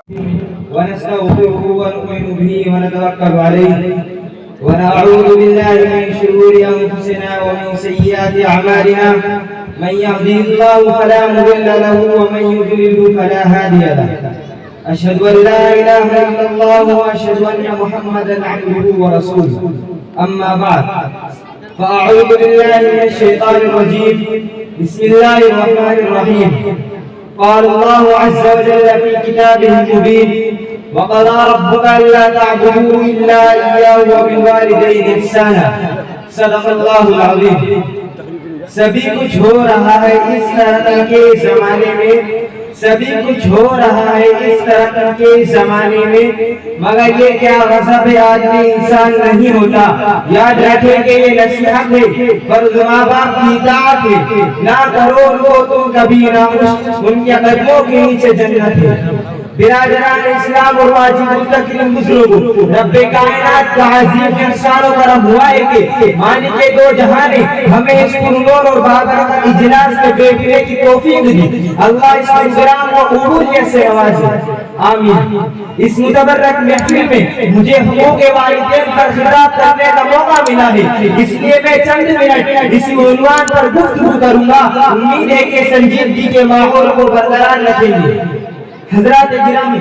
ونستغفره ونؤمن به ونتوكل عليه ونعوذ بالله من شرور أنفسنا ومن سيئات أعمالنا من يهده الله فلا مضل له ومن يضلل فلا هادي له أشهد أن لا إله إلا الله وأشهد أن محمدا عبده ورسوله أما بعد فأعوذ بالله من الشيطان الرجيم بسم الله الرحمن الرحيم قال الله عز وجل في كتابه المبين وقضى ربك ألا تعبدوا إلا إياه وبالوالدين إحسانا صدق الله العظيم. سبھی کچھ ہو رہا ہے اس طرح کے زمانے میں، سبھی کچھ ہو رہا ہے اس طرح کے زمانے میں، مگر یہ کیا غضب آدمی انسان نہیں ہوتا. یاد رکھیں کہ یہ نصیحت ہے، فرض ماں باپ کی اطاعت ہے، نہ کرو ان کو تم کبھی نہ ان کے قدموں کے نیچے جنت ہے. برادران اسلام اور واجب التکریم بزرگوں، رب کائنات کا عظیم احسان و کرم ہوا ہے کہ مالک دو جہان نے ہمیں اس پرنور اور بابرکت اجلاس میں بیٹھنے کی توفیق دی. اللہ اس انضرام و قبولیت سے نوازے، آمین. اس متبرک محفل میں مجھے حقوق والدین پر خطاب کرنے کا موقع ملا ہے، اس لیے میں چند منٹ اس عنوان پر گفتگو کروں گا. امید ہے کہ سنجیدگی کے ماحول کو برقرار رکھیں گے. حضرات گرامی،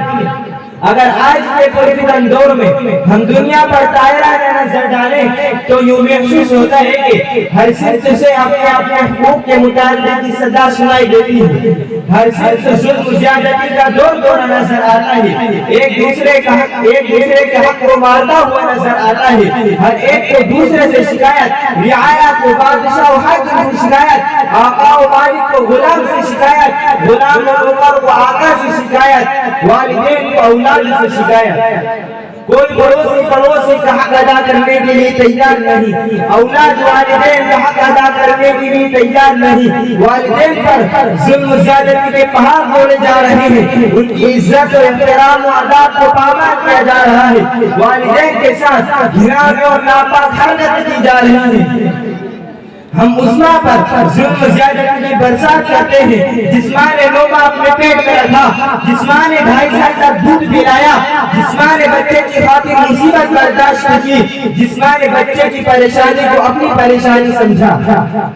اگر آج کے پرفتن دور میں ہم دنیا پر دائرہ نظر ڈالیں تو یوں محسوس ہوتا ہے کہ ہر صرف سے اپنے حقوق کے متعلق کی سزا سنائی دیتی ہے، ہر صرف ظلم زیادتی کا دور دورہ نظر آتا ہے، ایک دوسرے کے حق کو مارتا ہوا نظر آتا ہے، ہر ایک کو دوسرے سے شکایت، رعایا کو بادشاہ و حاکم سے شکایت، آقا و مالک کو غلام سے شکایت، غلام و نوکر کو آقا سے شکایت، والدین کو اولاد سے شکایت. کوئی پڑوسی کا حق ادا کرنے کے لیے تیار نہیں، اولاد والدین کا حق ادا کرنے کے لیے تیار نہیں. والدین پر ظلم و زیادتی کے پہاڑ بولے جا رہے ہیں، ان کی عزت و احترام و آداب کو پامال کیا جا رہا ہے، والدین کے ساتھ گھرانے اور ناپاک حرکت کی جا رہی ہے. ہم اس ماں پر ظلم و زیادتی کی برسات کرتے ہیں جس ماں نے لوما اپنے پیٹ میں رکھا، جس ماں نے 2.5 سال تک دودھ پلایا، جس ماں نے بچے کی خاطر مصیبت برداشت کی، جس ماں نے بچے کی پریشانی کو اپنی پریشانی سمجھا.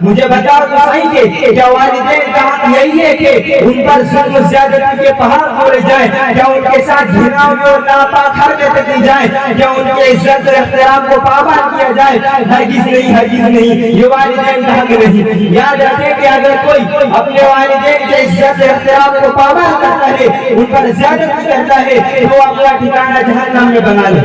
مجھے بتاؤ تو صحیح کہ کیا والدین کا حق یہی ہے کہ ان پر ظلم و زیادتی کے پہاڑ کھولے جائیں؟ کیا ان کے ساتھ گھناؤنی اور ناپاک حرکت کی جائیں؟ کیا ان کے عزت و احترام کو پامال کیا جائے؟ ہرگز نہیں، ہرگز نہیں. یہ والدین کا حق نہیں. یاد رکھیں کہ اگر کوئی اپنے والدین کے عزت و احترام کو پامال کرتا ہے، ان پر زیادتی کرتا ہے، تو وہ اپنا ٹھکانہ جہنم میں بنا لے.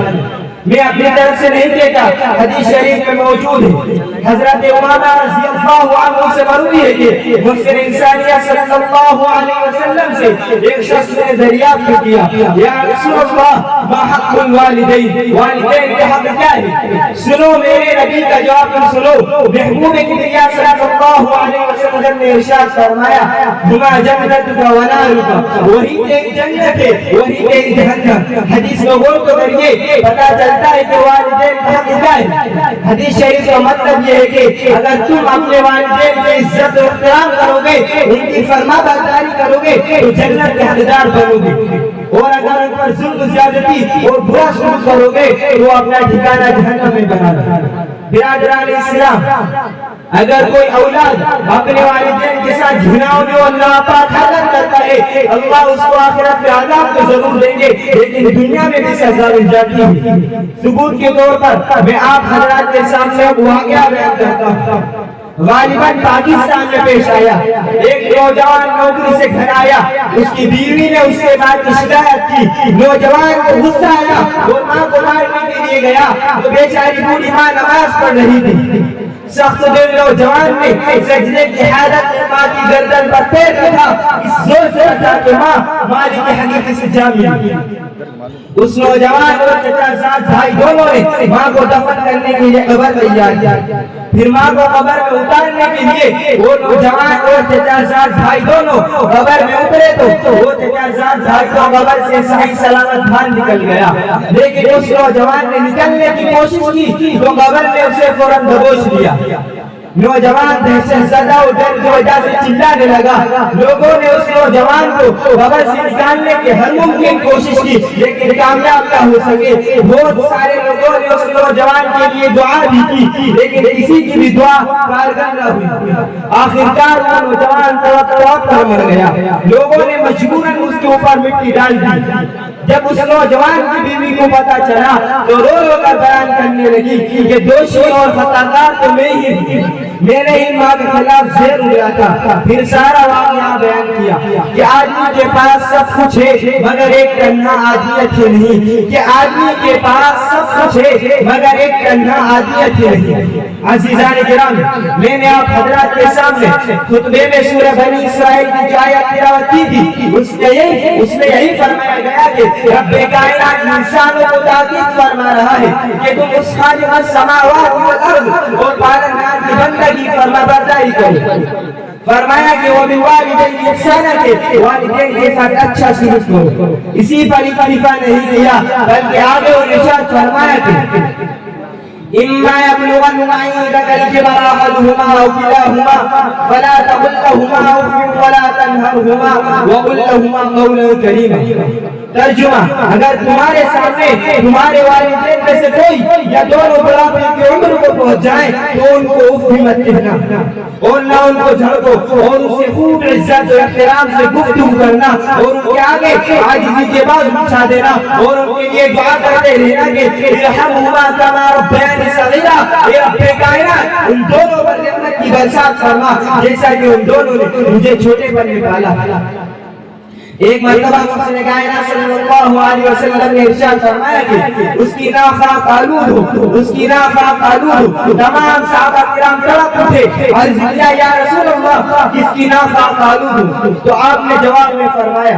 میں اپنی طرف سے نہیں کہتا، حدیث شریف میں موجود ہے. حضرت امامہ رضی اللہ عنہ سے مروی ہے کہ محسن انسانیہ صلی اللہ علیہ وسلم سے ایک شخص نے دریافت کیا، یا رسول اللہ ما حق الوالدین، والدین کے حق کیا ہے؟ سنو میرے نبی کا جواب سنو. محبوب کبریا صلی اللہ علیہ وسلم نے ارشاد فرمایا، ہما جنت کا ونار کا، وہی ایک جنت ہے، وہی ایک جہنم. حدیث کو غور کریے، پتہ چلتا ہے کہ والدین کا حق کیا ہے. حدیث شریف کا مطلب یہ ہے کہ اگر تم اپنے والدین کی عزت و احترام کرو گے، ان کی فرما برداری کرو گے تو جنت کے حقدار بنو گے، اور اگر ان پر ظلم و زیادتی اور برا سلوک کرو گے تو اپنا ٹھکانہ جہنم میں بنا لو. برادران اسلام، اگر کوئی اولاد اپنے والدین کے ساتھ گھناؤنی اور ناپاک حرکت کرتا ہے، اللہ اس کو آخرت میں عذاب تو ضرور دیں گے، لیکن دنیا میں بھی سزا مل جاتی ہے. ثبوت کے طور پر میں آپ حضرات کے سامنے واقعہ بیان کرتا ہوں. غالباً پاکستان میں پیش آیا. ایک نوجوان نوکری سے گھر آیا، اس کی بیوی نے اس سے بات کی شکایت کی. نوجوان کو غصہ آیا، وہ ماں کو مارنے کے لیے گیا تو بیچاری بوڑھی ماں نماز پڑھ رہی تھی. سخت دل نوجوان نے سجدے کی حالت میں ماں کی گردن پر پیر رکھا، اس زور سے رکھا کہ ماں مالک حقیقی سے جامی. اس نوجوان اور چچا زاد بھائی دونوں نے ماں کو دفن کرنے کے لیے قبر تیار کی. پھر ماں کو قبر میں اتارنے کے لیے وہ نوجوان اور چچا زاد بھائی دونوں قبر میں اترے تو وہ چچا زاد بھائی کو قبر سے صحیح سلامت باہر نکل گیا. لیکن اس نوجوان نے نکلنے کی کوشش کی تو قبر نے اسے فوراً دبوچ لیا. نوجوان دہشت زدہ و ڈر کی وجہ سے چلانے لگا. لوگوں نے اس نوجوان کو قبر سے نکالنے کی ہر ممکن کوشش کی لیکن کامیاب نہ ہو سکے. بہت سارے لوگوں نے اس نوجوان کے لیے دعا بھی کی لیکن کسی کی بھی دعا کارگر نہ ہوئی. آخرکار وہ نوجوان توقع پر مر گیا. لوگوں نے مجبوراً اس کے اوپر مٹی ڈال دی. جب اس نوجوان کی بیوی کو پتا چلا تو رو رو کر بیان کرنے لگی کہ دوشی اور خطاکار تو میں نے ہی ماں کے خلاف زہر اڑایا تھا. پھر سارا واقعہ بیان کیا کہ آدمی کے پاس سب کچھ ہے مگر ایک تنہا عادیت ہی نہیں. کہ آدمی کے پاس سب کچھ ہے مگر ایک تنہا عادیت ہی نہیں. عزیزان کرام، میں نے آپ حضرات کے سامنے خطبے میں سورہ بنی اسرائیل کی جو آیت تلاوت کی تھی اس میں یہی فرمایا گیا کہ رب کائنات انسانوں کو تاکید فرما رہا ہے کہ تم اس خالق السماوات والارض اور پالنہار کی بندگی فرما برداری کرو. فرمایا کہ وہ بالوالدین احسانا کہ والدین کے ساتھ اچھا سلوک کرو. اسی پر اکتفا نہیں کیا بلکہ آگے اور ارشاد فرمایا کہ إما يبلغن عندك الكبر أحدهما أو كلاهما فلا تقل لهما أف ولا تنهرهما وقل لهما قولا كريما. ترجمہ: اگر تمہارے سامنے تمہارے والدین میں سے کوئی یا دونوں بڑھاپے کی عمر کو پہنچ جائیں تو ان کو اف مت کہنا اور نہ ان کو جھڑکو اور ان سے خوب عزت و احترام سے گفتگو کرنا اور ان کے آگے عاجزی کے بال بچھا دینا اور ان کے لیے دعا کرتے رہنا کہ ارحمہما کما ربیانی صغیرا. اے رب کائنات ان دونوں پر رحمت کی برسات فرما جیسا کہ ان دونوں نے مجھے چھوٹے پر نکالا. ایک مرتبہ محسن کائنات صلی اللہ علیہ وسلم نے ارشاد فرمایا کہ اس کی ناخواہ آلود ہو، اس کی ناخواہ آلود ہو. تمام صحابہ کرام تڑپ اٹھے اور کیا یا رسول اللہ کس کی ناخواہ آلود ہو؟ تو آپ نے جواب میں فرمایا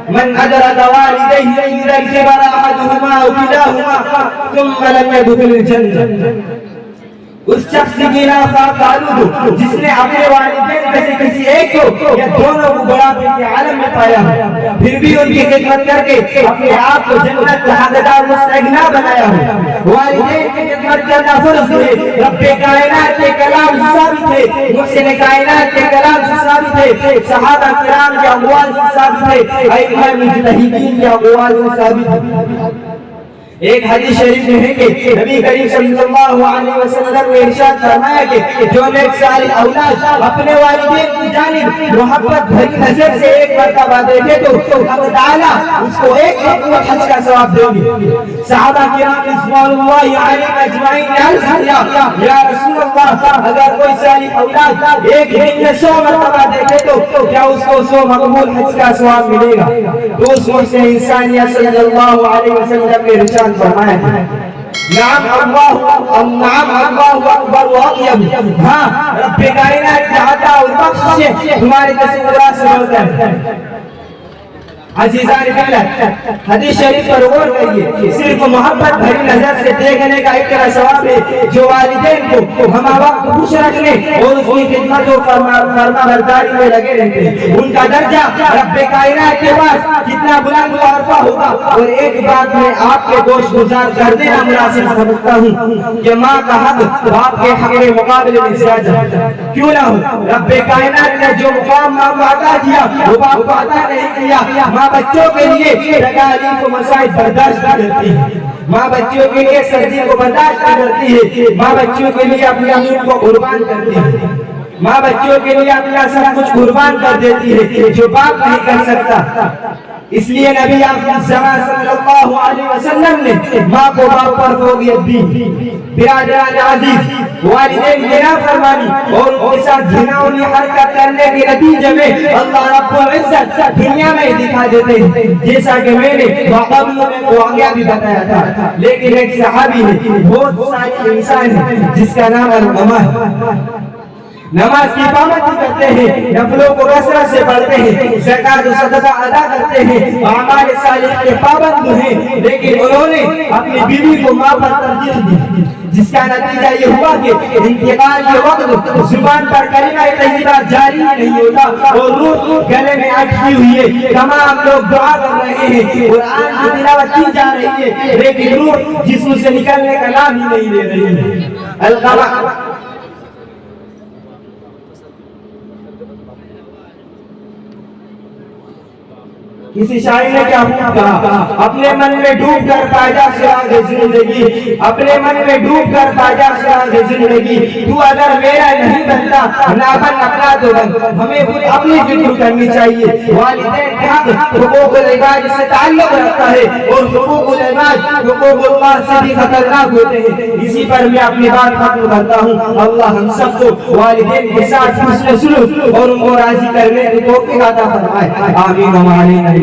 من ادرک والدیہ اذا الکبر احدہما او کلاہما ثم لم يدخل الجنہ. اس شخص کی ناخواہ آلود ہو جس نے اپنے والدین میں سے کسی ایک کو یا دونوں کو بڑھاپے کے عالم میں پایا ہو پھر بھی ان کی خدمت کر کے اپنے آپ کو جنت کا حقدار مستحق نہ بنایا ہو. والدین کی خدمت کرنا فرض ہے. رب کائنات کے کلام سے ثابت ہے، محسن کائنات کے کلام سے ثابت ہے، صحابہ کرام کے اقوال سے ثابت ہے، ائمہ مجتہدین کے اقوال سے ثابت ہے. ایک حدیث شریف میں ہے کہ نبی کریم صلی اللہ علیہ وسلم نے ارشاد فرمایا کہ جو نیک صالح اولاد اپنے والدین کی جانب محبت بھری نظر سے ایک مرتبہ دیکھے تو اللہ تعالیٰ اس کو ایک مرتبہ حج کا ثواب دیں گے. صحابہ کرام رضوان اللہ علیہم اجمعین نے عرض کیا یا رسول اللہ اگر کوئی صالح اولاد ایک دن میں 100 مرتبہ دیکھے تو کیا اس کو 100 مقبول حج کا ثواب ملے گا؟ تو اس میں سے انسانیت صلی اللہ علیہ وسلم نے ارشاد فرمایا نعم اللہ اکبر واطیب. ہاں رب کائنات کی عطا اور بخش سے تمہارے تصورات سے بڑھ کر. عزیزان فلت حدیث شریف پر غور کریے. صرف محبت بھری نظر سے دیکھنے کا اتنا ثواب ہے جو والدین کو ہم وقت خوش رکھنے اور اس کی خدمت و فرما برداری میں لگے رہتے ہیں. ان کا درجہ رب کائنات کے پاس کتنا بلند و عرفہ ہوگا. اور ایک بات میں آپ کے گوش گزار کر دینا مناسب سمجھتا ہوں کہ ماں کا حق باپ کے حق کے مقابلے میں زیادہ کیوں نہ ہو. رب کائنات نے جو مقام ماں کو عطا کیا وہ باپ کو عطا نہیں کیا. ماں بچوں کے لیے تکالیف و مصائب برداشت کرتی ہے. ماں بچوں کے لیے سردی کو برداشت کرتی ہے. ماں بچوں کے لیے اپنی امید کو قربان کرتی ہے. ماں بچوں کے لیے اپنا سب کچھ قربان کر دیتی ہے جو باپ نہیں کر سکتا. اس لیے نبی اکرم صلی اللہ علیہ وسلم نے ماں کو باپ پر فوقیت دی. برادران عزیز، والدین کی نافرمانی اور ان کے ساتھ گھناؤنی حرکت کرنے کے نتیجے میں اللہ رب العزت دنیا میں دکھا دیتے ہیں جیسا کہ میں نے واقعوں میں واقعہ بھی بتایا تھا. لیکن ایک صحابی ہے، بہت سارے انسان ہیں جس کا نام علقمہ ہے. نماز کی پابندی کرتے ہیں، نفلوں کو کثرت سے پڑھتے ہیں، زکات و صدقہ ادا کرتے ہیں، اعمال صالحہ کے پابند ہیں، لیکن انہوں نے اپنی بیوی کو ماں پر ترجیح دی جس کا نتیجہ یہ ہوا کہ انتقال کے وقت زبان پر کلمہ طیبہ جاری نہیں ہوتا اور روح گلے میں اٹکی ہوئی ہے. تمام لوگ دعا کر رہے ہیں، قرآن کی تلاوت کی جا رہی ہے، لیکن روح جسم سے نکلنے کا نام ہی نہیں لے رہی ہے. کسی شاعر نے کیا کہا، اپنے من میں ڈوب کر پاجا سراغ زندگی، اپنے من میں ڈوب کر پاجا سراغ زندگی، تو اگر میرا نہیں بنتا نہ بن اپنا تو بن۔ ہمیں اپنی فکر کرنی چاہیے۔ والدین کے حق حقوق العباد سے تعلق رکھتا ہے، اور حقوق العباد حقوق اللہ سے بھی خطرناک ہوتے ہیں۔ اسی پر میں اپنی بات ختم کرتا ہوں۔ اللہ ہم سب کو والدین کے ساتھ حسن سلوک اور ان کو راضی کرنے کی توفیق عطا فرمائے۔ آمین و آمین۔